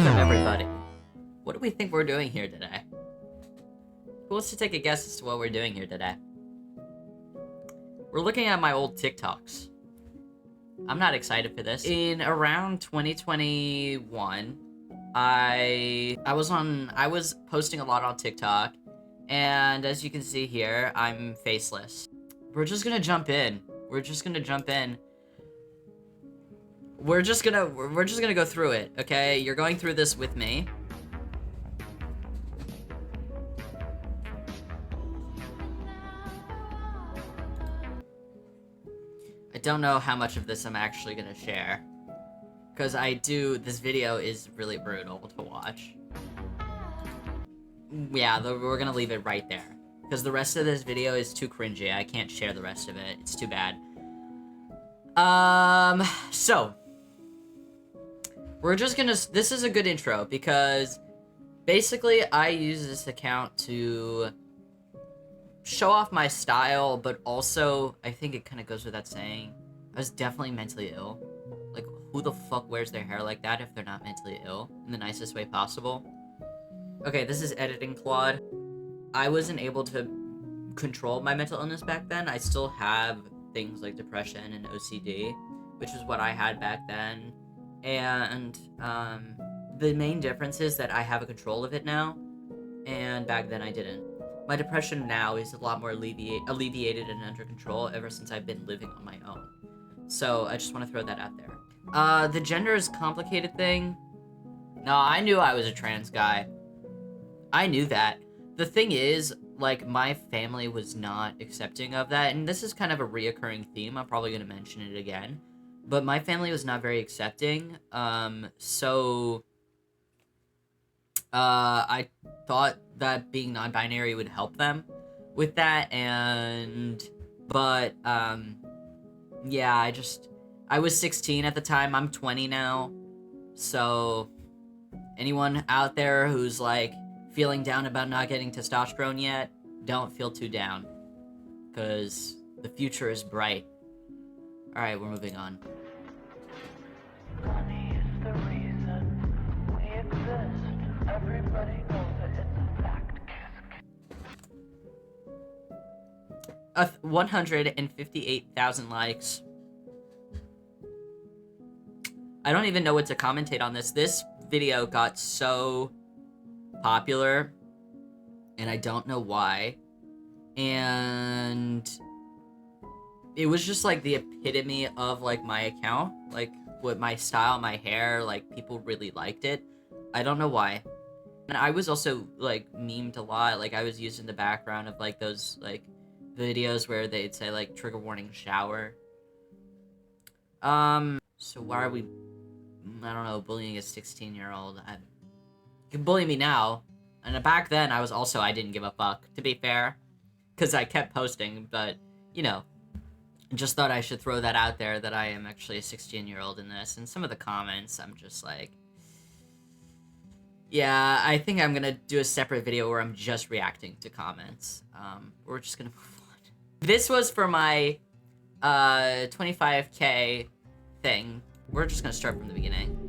Welcome, everybody. What do we think we're doing here today? Who wants to take a guess as to what we're doing here today? We're looking at my old TikToks. I'm not excited for this. In around 2021, I was posting a lot on TikTok, and as you can see here, I'm faceless. We're just gonna jump in. We're just gonna go through it, okay? You're going through this with me. I don't know how much of this I'm actually gonna share, because this video is really brutal to watch. Yeah, we're gonna leave it right there, because the rest of this video is too cringy. I can't share the rest of it. It's too bad. So we're just gonna, this is a good intro, because basically I use this account to show off my style, but also, I think it kind of goes without saying, I was definitely mentally ill. Like, who the fuck wears their hair like that if they're not mentally ill? In the nicest way possible. Okay, this is editing Claude. I wasn't able to control my mental illness back then. I still have things like depression and OCD, which is what I had back then. And, the main difference is that I have a control of it now, and back then I didn't. My depression now is a lot more alleviated and under control ever since I've been living on my own. So I just want to throw that out there. The gender is a complicated thing. No, I knew I was a trans guy. I knew that. The thing is, like, my family was not accepting of that, and this is kind of a reoccurring theme. I'm probably going to mention it again. But my family was not very accepting, I thought that being non-binary would help them with that, yeah, I was 16 at the time, I'm 20 now, so anyone out there who's, like, feeling down about not getting testosterone yet, don't feel too down, because the future is bright. Alright, we're moving on. Money is the reason we exist. Everybody knows it. It's a fact. 158,000 likes. I don't even know what to commentate on this. This video got so popular, and I don't know why. And it was just like the epitome of like my account, like with my style, my hair, like people really liked it. I don't know why. And I was also like memed a lot. Like I was used in the background of like those like videos where they'd say like trigger warning shower. So why are we, I don't know, bullying a 16-year-old? You can bully me now. And back then I didn't give a fuck, to be fair, because I kept posting, but you know, just thought I should throw that out there, that I am actually a 16-year-old in this. And some of the comments, I'm just like, yeah, I think I'm gonna do a separate video where I'm just reacting to comments. We're just gonna move on. This was for my 25K thing. We're just gonna start from the beginning.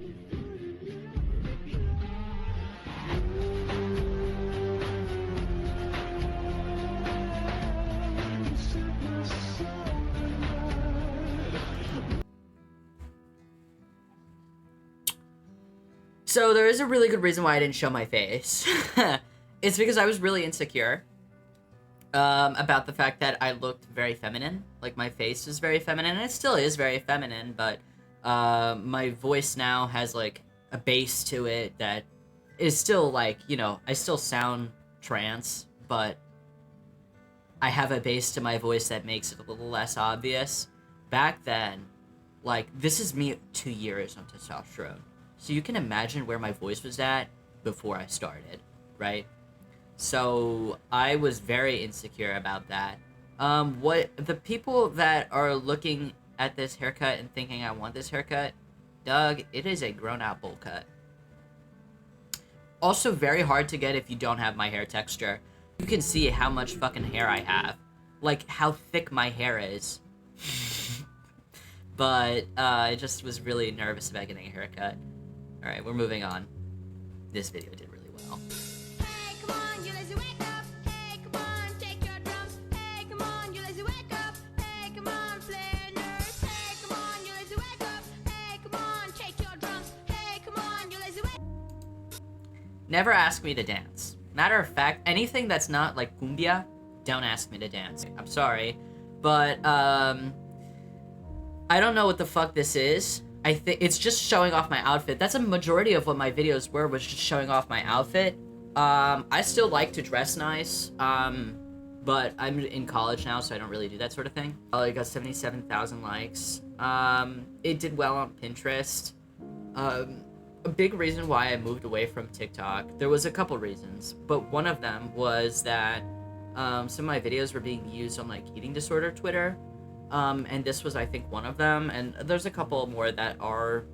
So there is a really good reason why I didn't show my face. It's because I was really insecure about the fact that I looked very feminine. Like, my face is very feminine, and it still is very feminine, but my voice now has, like, a bass to it that is still, like, you know, I still sound trans, but I have a bass to my voice that makes it a little less obvious. Back then, like, this is me 2 years on testosterone. So you can imagine where my voice was at before I started, right? So I was very insecure about that. The people that are looking at this haircut and thinking I want this haircut, Doug, it is a grown-out bowl cut. Also very hard to get if you don't have my hair texture. You can see how much fucking hair I have. Like, how thick my hair is. But I just was really nervous about getting a haircut. Alright, we're moving on. this video did really well. Hey, come on, you lazy, wake up. Hey, come on, take your drums. Hey, come on, you lazy, wake up. Hey, come on, play nurse. Hey, come on, you lazy, wake up. Hey, come on, take your drums. Hey, come on, you lazy, wake up. Never ask me to dance. Matter of fact, anything that's not like cumbia, don't ask me to dance. I'm sorry, but I don't know what the fuck this is. I think it's just showing off my outfit. That's a majority of what my videos were, was just showing off my outfit. I still like to dress nice, but I'm in college now, so I don't really do that sort of thing. I got 77,000 likes. It did well on Pinterest. A big reason why I moved away from TikTok, there was a couple reasons, but one of them was that some of my videos were being used on like eating disorder Twitter. And this was, I think, one of them, and there's a couple more that are,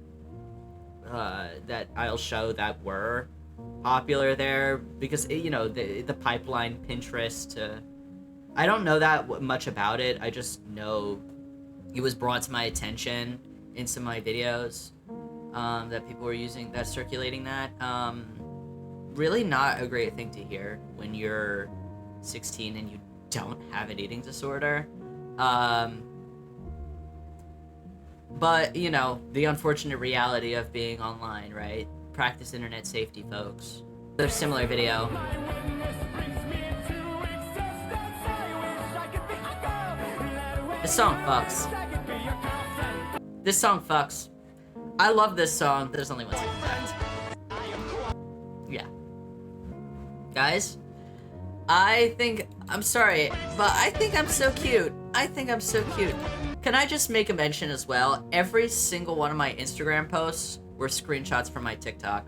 that I'll show that were popular there, because, you know, the pipeline Pinterest, I don't know that much about it, I just know it was brought to my attention in some of my videos, that people were using, that circulating that, really not a great thing to hear when you're 16 and you don't have an eating disorder. But, you know, the unfortunate reality of being online, right? Practice internet safety, folks. A similar video. This song fucks. This song fucks. I love this song. There's only one second left. Yeah. Guys, I'm sorry, but I think I'm so cute. I think I'm so cute. Can I just make a mention as well? Every single one of my Instagram posts were screenshots from my TikTok.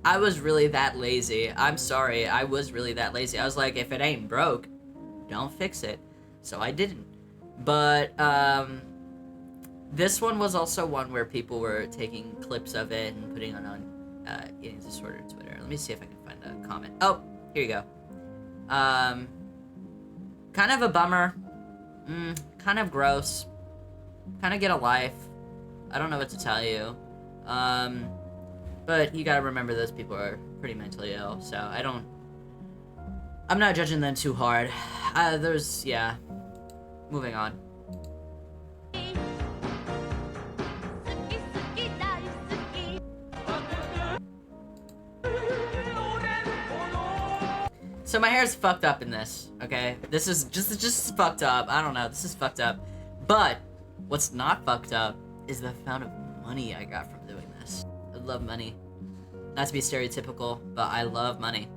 I was really that lazy. I'm sorry, I was really that lazy. I was like, if it ain't broke, don't fix it. So I didn't. But, this one was also one where people were taking clips of it and putting it on eating disorder Twitter. Let me see if I can find a comment. Oh, here you go. Kind of a bummer. Kind of gross. Kind of get a life. I don't know what to tell you. But you gotta remember those people are pretty mentally ill, so I'm not judging them too hard. Yeah. Moving on. So my hair's fucked up in this, okay? This is just fucked up. I don't know, this is fucked up. But what's not fucked up is the amount of money I got from doing this. I love money. Not to be stereotypical, but I love money.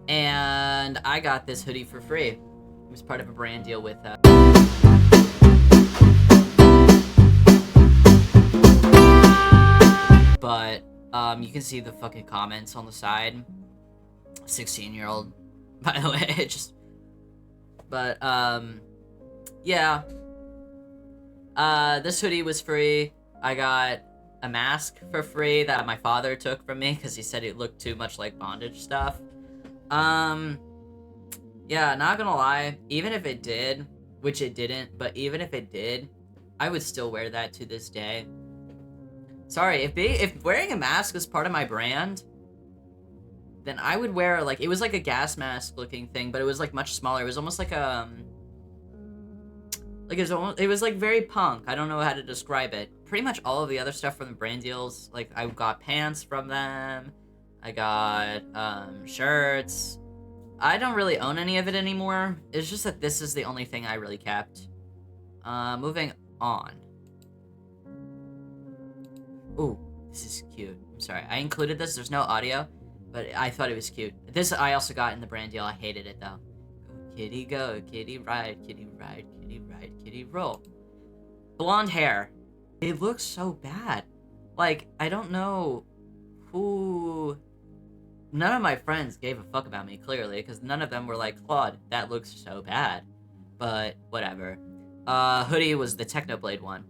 And I got this hoodie for free. It was part of a brand deal with but you can see the fucking comments on the side. 16-year-old, by the way. Yeah. This hoodie was free. I got a mask for free that my father took from me because he said it looked too much like bondage stuff. Yeah, not gonna lie, even if it did, which it didn't, but even if it did, I would still wear that to this day. Sorry, if wearing a mask was part of my brand, then I would wear, like, it was like a gas mask looking thing, but it was like much smaller. It was almost like it was like very punk. I don't know how to describe it. Pretty much all of the other stuff from the brand deals, like I got pants from them, I got shirts. I don't really own any of it anymore. It's just that this is the only thing I really kept. Moving on. Ooh, this is cute. I'm sorry, I included this. There's no audio, but I thought it was cute. This I also got in the brand deal. I hated it though. Go, kitty, ride, kitty, ride, kitty, ride, kitty, roll. Blonde hair. It looks so bad. Like, I don't know who... None of my friends gave a fuck about me, clearly, because none of them were like, Claude, that looks so bad. But, whatever. Hoodie was the Technoblade one.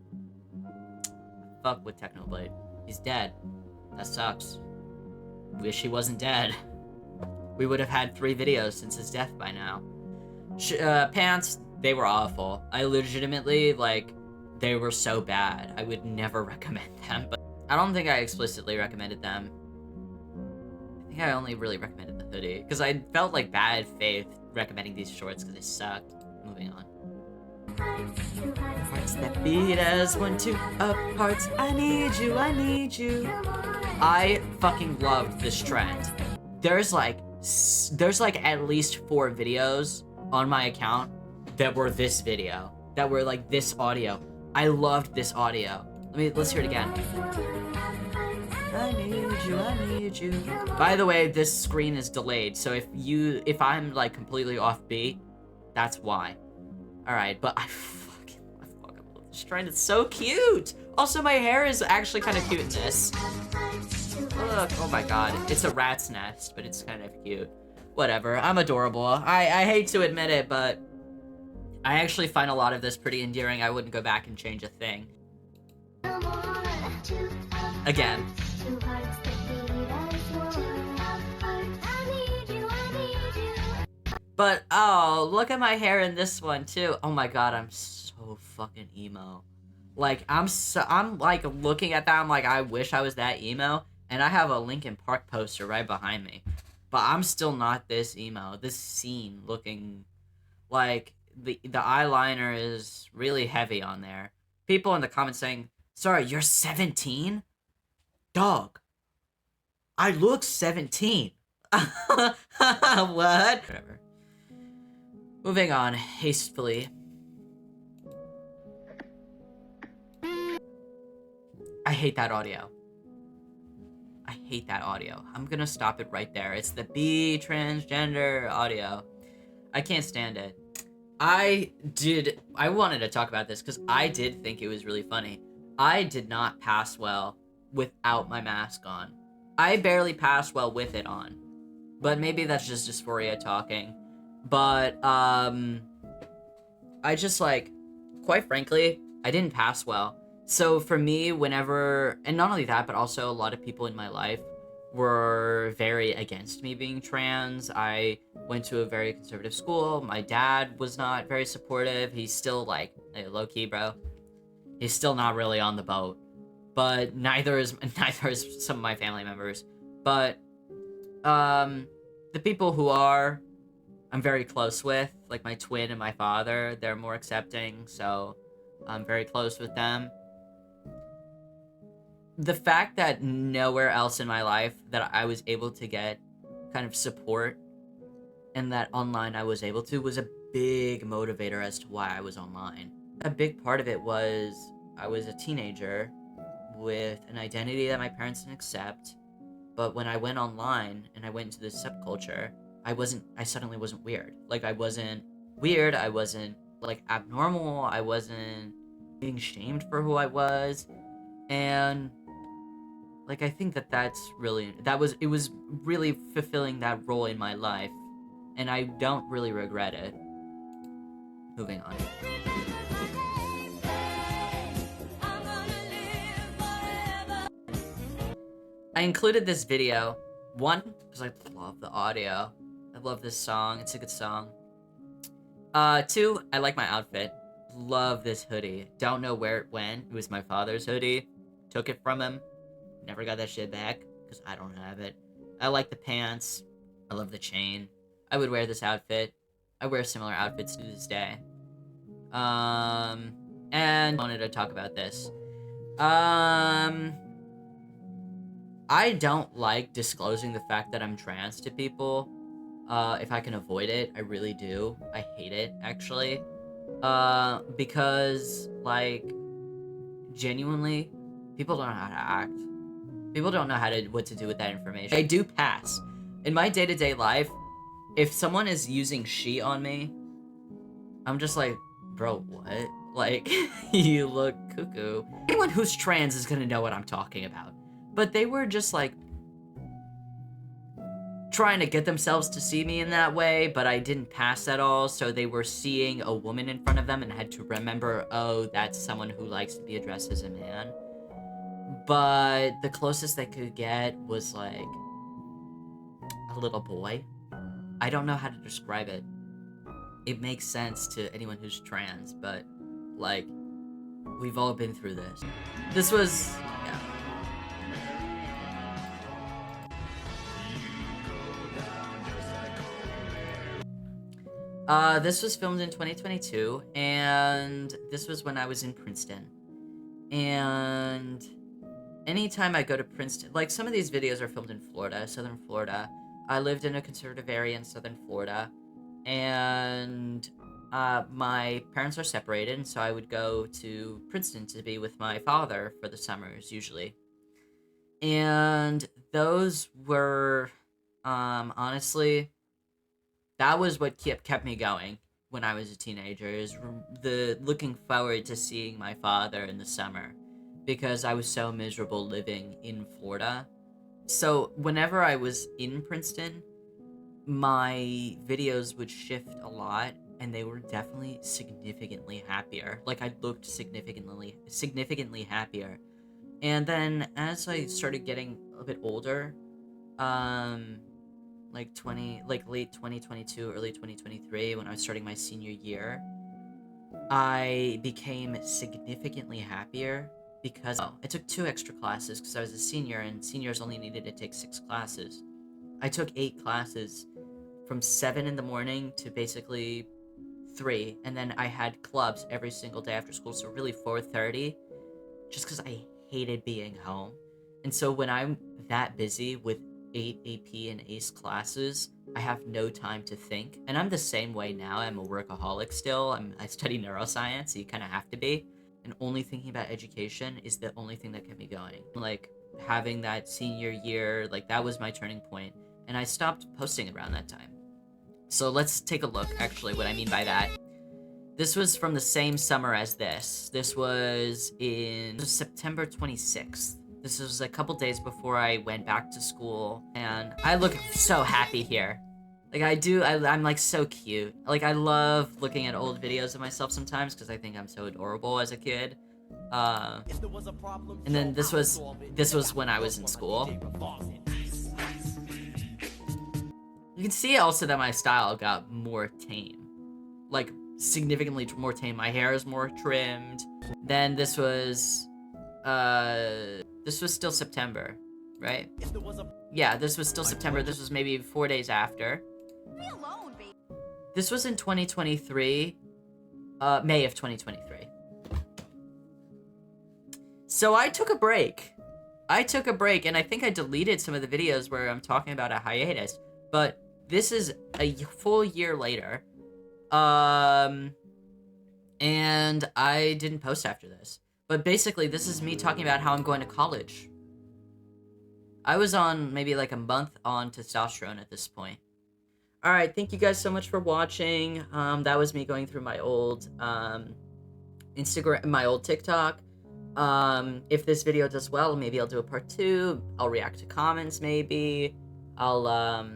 Fuck with Technoblade. He's dead. That sucks. Wish he wasn't dead. We would have had 3 videos since his death by now. Pants, they were awful. I legitimately, like, they were so bad. I would never recommend them, but I don't think I explicitly recommended them. I think I only really recommended the hoodie because I felt like bad faith recommending these shorts because they sucked. Moving on. Hearts that beat as 1, 2 up hearts. I need you, I need you. I fucking loved this trend. There's like at least 4 videos on my account that were this video, that were like this audio. I loved this audio. Let's hear it again. I need you, I need you. By the way, this screen is delayed, so if I'm like completely off beat, that's why. Alright, but I fucking love this trend. It's so cute. Also, my hair is actually kind of cute in this. Look, oh my god. It's a rat's nest, but it's kind of cute. Whatever, I'm adorable. I hate to admit it, but I actually find a lot of this pretty endearing. I wouldn't go back and change a thing. Again. But, oh, look at my hair in this one, too. Oh my god, I'm so fucking emo. Like, I'm like, looking at that, I'm like, I wish I was that emo. And I have a Linkin Park poster right behind me. But I'm still not this emo. This scene looking like the eyeliner is really heavy on there. People in the comments saying, sorry, you're 17? Dog. I look 17. What? Whatever. Moving on, hastily. I hate that audio. I hate that audio. I'm gonna stop it right there. It's the be transgender audio. I can't stand it. I wanted to talk about this because I did think it was really funny. I did not pass well without my mask on. I barely passed well with it on. But maybe that's just dysphoria talking. But, I just, like, quite frankly, I didn't pass well. So for me, whenever, and not only that, but also a lot of people in my life were very against me being trans. I went to a very conservative school. My dad was not very supportive. He's still, like, hey, low-key, bro. He's still not really on the boat. But neither is some of my family members. But, the people who are, I'm very close with, like my twin and my father, they're more accepting, so I'm very close with them. The fact that nowhere else in my life that I was able to get kind of support and that online I was able to was a big motivator as to why I was online. A big part of it was I was a teenager with an identity that my parents didn't accept, but when I went online and I went into this subculture, I suddenly wasn't weird. Like, I wasn't weird, I wasn't, like, abnormal, I wasn't being shamed for who I was, and, like, I think it was really fulfilling that role in my life, and I don't really regret it. Moving on. I included this video, 1, because I love the audio. I love this song. It's a good song. 2, I like my outfit. Love this hoodie. Don't know where it went. It was my father's hoodie. Took it from him. Never got that shit back, because I don't have it. I like the pants. I love the chain. I would wear this outfit. I wear similar outfits to this day. And I wanted to talk about this. I don't like disclosing the fact that I'm trans to people. If I can avoid it, I really do. I hate it, actually. Because, like, genuinely, people don't know how to act. People don't know what to do with that information. I do pass. In my day-to-day life, if someone is using she on me, I'm just like, bro, what? Like, you look cuckoo. Anyone who's trans is gonna know what I'm talking about. But they were just, like, trying to get themselves to see me in that way, but I didn't pass at all, so they were seeing a woman in front of them and had to remember, oh, that's someone who likes to be addressed as a man. But the closest they could get was, like, a little boy. I don't know how to describe it. It makes sense to anyone who's trans, but, like, we've all been through this. This was, yeah. This was filmed in 2022, and this was when I was in Princeton. And anytime I go to Princeton, like some of these videos are filmed in Florida, Southern Florida. I lived in a conservative area in Southern Florida, and my parents are separated, and so I would go to Princeton to be with my father for the summers usually. And those were, honestly, that was what kept me going when I was a teenager. Is the looking forward to seeing my father in the summer, because I was so miserable living in Florida. So whenever I was in Princeton, my videos would shift a lot, and they were definitely significantly happier. Like I looked significantly happier. And then as I started getting a bit older, um like late 2022, early 2023, when I was starting my senior year, I became significantly happier because I took 2 extra classes because I was a senior, and seniors only needed to take 6 classes. I took 8 classes from 7 in the morning to basically 3, and then I had clubs every single day after school, so really 4:30, just because I hated being home. And so when I'm that busy with 8 AP and ACE classes, I have no time to think. And I'm the same way now. I'm a workaholic still. I study neuroscience, so you kind of have to be. And only thinking about education is the only thing that kept me going. Like, having that senior year, like, that was my turning point. And I stopped posting around that time. So let's take a look, actually, what I mean by that. This was from the same summer as this. This was September 26th. This was a couple days before I went back to school, and I look so happy here. Like, I'm like so cute. Like, I love looking at old videos of myself sometimes because I think I'm so adorable as a kid. And then this was when I was in school. You can see also that my style got more tame. Like, significantly more tame. My hair is more trimmed. Then this was still September, right? Yeah, this was still September. This was maybe 4 days after. Be alone, baby. This was in 2023, May of 2023. So I took a break. And I think I deleted some of the videos where I'm talking about a hiatus, but this is a full year later. And I didn't post after this. But basically, this is me talking about how I'm going to college. I was on maybe like a month on testosterone at this point. Alright, thank you guys so much for watching. That was me going through my old, Instagram, my old TikTok. If this video does well, maybe I'll do a part 2. I'll react to comments, maybe. I'll,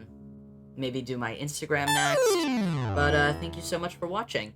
maybe do my Instagram next. But, thank you so much for watching.